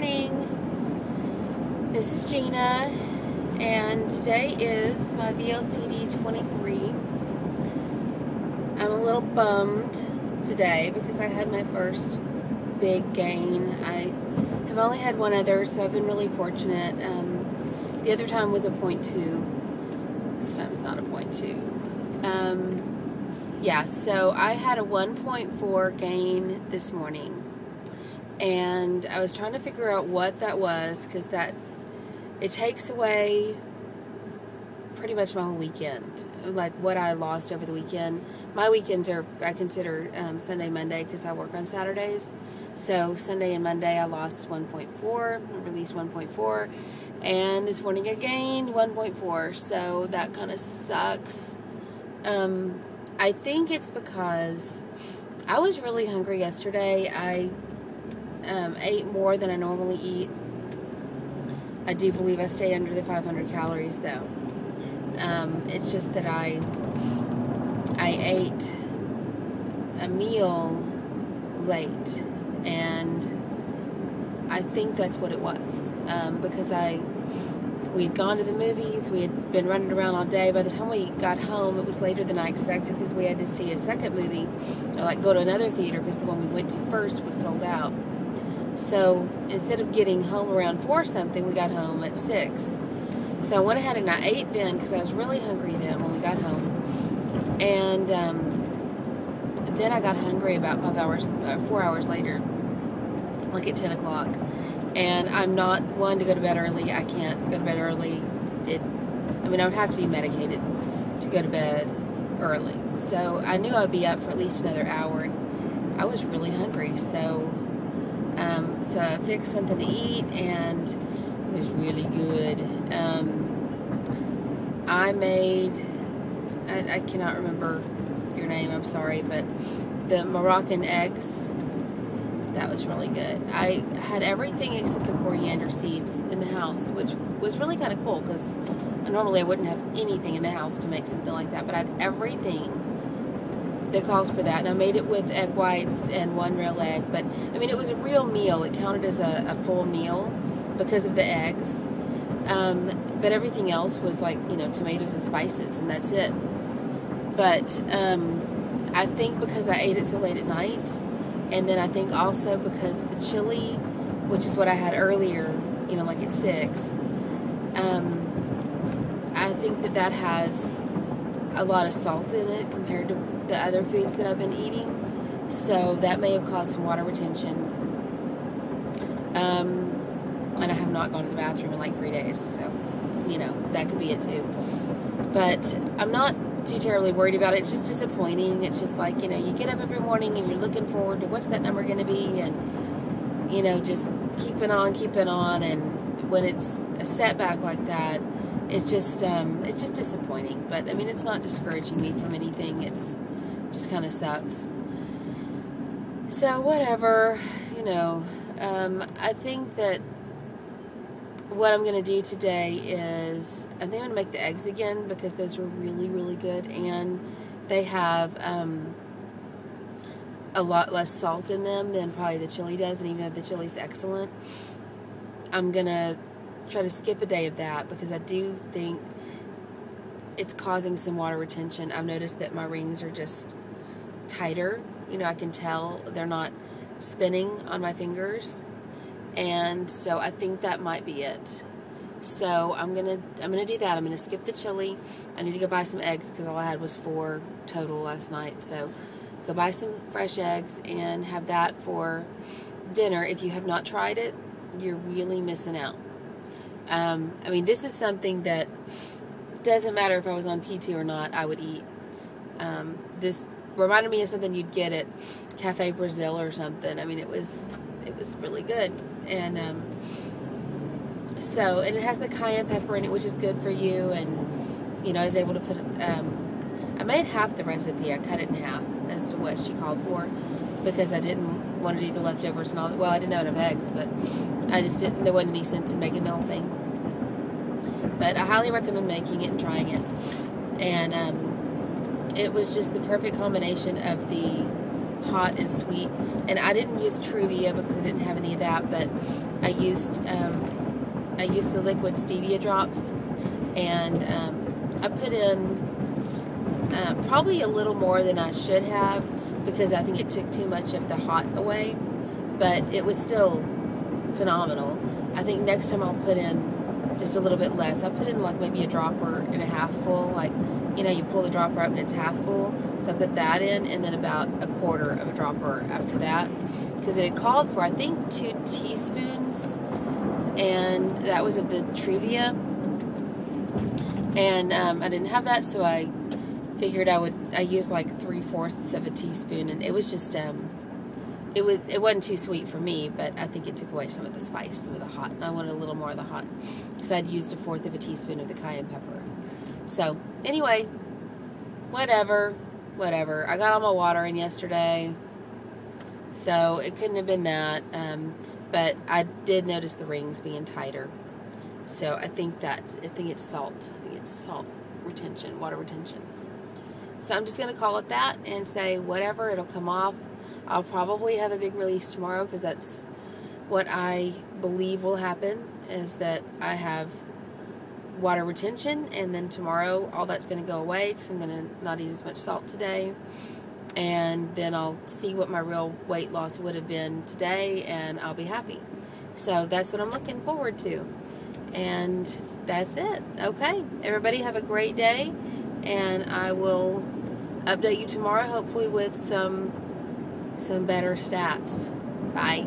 morning. This is Gina, and today is my VLCD 23. I'm a little bummed today because I had my first big gain. I have only had one other, so I've been really fortunate. The other time was a 0.2. This time it's not a 0.2. Yeah, so I had a 1.4 gain this morning, and I was trying to figure out what that was, because it takes away pretty much my whole weekend, like what I lost over the weekend. My weekends are, I consider Sunday, Monday, because I work on Saturdays. So Sunday and Monday I lost 1.4, released 1.4, and this morning I gained 1.4, so that kind of sucks. I think it's because I was really hungry yesterday. I ate more than I normally eat. I do believe I stayed under the 500 calories though. It's just that I ate a meal late, and I think that's what it was, because we had gone to the movies, we had been running around all day. By the time we got home, it was later than I expected, because we had to see a second movie, or like go to another theater, because the one we went to first was sold out. So instead of getting home around 4 something, we got home at 6. So I went ahead and I ate then, because I was really hungry then when we got home. And then I got hungry about 4 hours later, like at 10 o'clock. And I'm not one to go to bed early. I can't go to bed early. I would have to be medicated to go to bed early. So I knew I'd be up for at least another hour. And I was really hungry. So I fixed something to eat, and it was really good. I cannot remember your name, I'm sorry, but the Moroccan eggs, that was really good. I had everything except the coriander seeds in the house, which was really kind of cool, because normally I wouldn't have anything in the house to make something like that, but I had everything that calls for that. And I made it with egg whites and 1 real egg, but it was a real meal. It counted as a full meal because of the eggs, but everything else was like, tomatoes and spices, and that's it. But I think because I ate it so late at night, and then I think also because the chili, which is what I had earlier, like at 6, I think that has a lot of salt in it compared to the other foods that I've been eating. So that may have caused some water retention. And I have not gone to the bathroom in like 3 days, so, that could be it too. But I'm not too terribly worried about it. It's just disappointing. It's just like, you get up every morning and you're looking forward to what's that number going to be, and, just keeping on, and when it's a setback like that, it's just disappointing. But it's not discouraging me from anything. It's just kind of sucks. So whatever, I think that what I'm going to do today is, I think I'm going to make the eggs again, because those were really, really good, and they have a lot less salt in them than probably the chili does, and even though the chili's excellent, I'm going to try to skip a day of that, because I do think it's causing some water retention. I've noticed that my rings are just tighter. I can tell they're not spinning on my fingers, and so I think that might be it. So I'm gonna do that. I'm gonna skip the chili. I need to go buy some eggs, because all I had was 4 total last night. So go buy some fresh eggs and have that for dinner. If you have not tried it, you're really missing out. This is something that doesn't matter if I was on P2 or not, I would eat. This reminded me of something you'd get at Cafe Brazil or something. It was really good. And and it has the cayenne pepper in it, which is good for you. And I was able to put I made half the recipe. I cut it in half as to what she called for, because I didn't want to do the leftovers and all that. Well, I didn't have enough eggs, but I just didn't. There wasn't any sense in making the whole thing. But I highly recommend making it and trying it. And it was just the perfect combination of the hot and sweet. And I didn't use Truvia because I didn't have any of that, but I used the liquid stevia drops, and I put in probably a little more than I should have because I think it took too much of the hot away, but it was still phenomenal. I think next time I'll put in just a little bit less. I'll put in like maybe a dropper and a half full, like, you know, you pull the dropper up and it's half full, so I put that in, and then about a quarter of a dropper after that, because it had called for, I think, 2 teaspoons, and that was of the Truvia, and I didn't have that, so I figured I used like 3/4 of a teaspoon, and it was just it wasn't too sweet for me, but I think it took away some of the spice, some of the hot, and I wanted a little more of the hot, because I'd used 1/4 of a teaspoon of the cayenne pepper. So anyway, whatever. I got all my water in yesterday, so it couldn't have been that, but I did notice the rings being tighter, so I think it's salt. I think it's salt retention, water retention. So I'm just going to call it that and say whatever, it'll come off. I'll probably have a big release tomorrow, because that's what I believe will happen, is that I have water retention, and then tomorrow all that's going to go away because I'm going to not eat as much salt today, and then I'll see what my real weight loss would have been today, and I'll be happy. So that's what I'm looking forward to, and that's it. Okay, everybody have a great day, and I will update you tomorrow, hopefully with some better stats. Bye.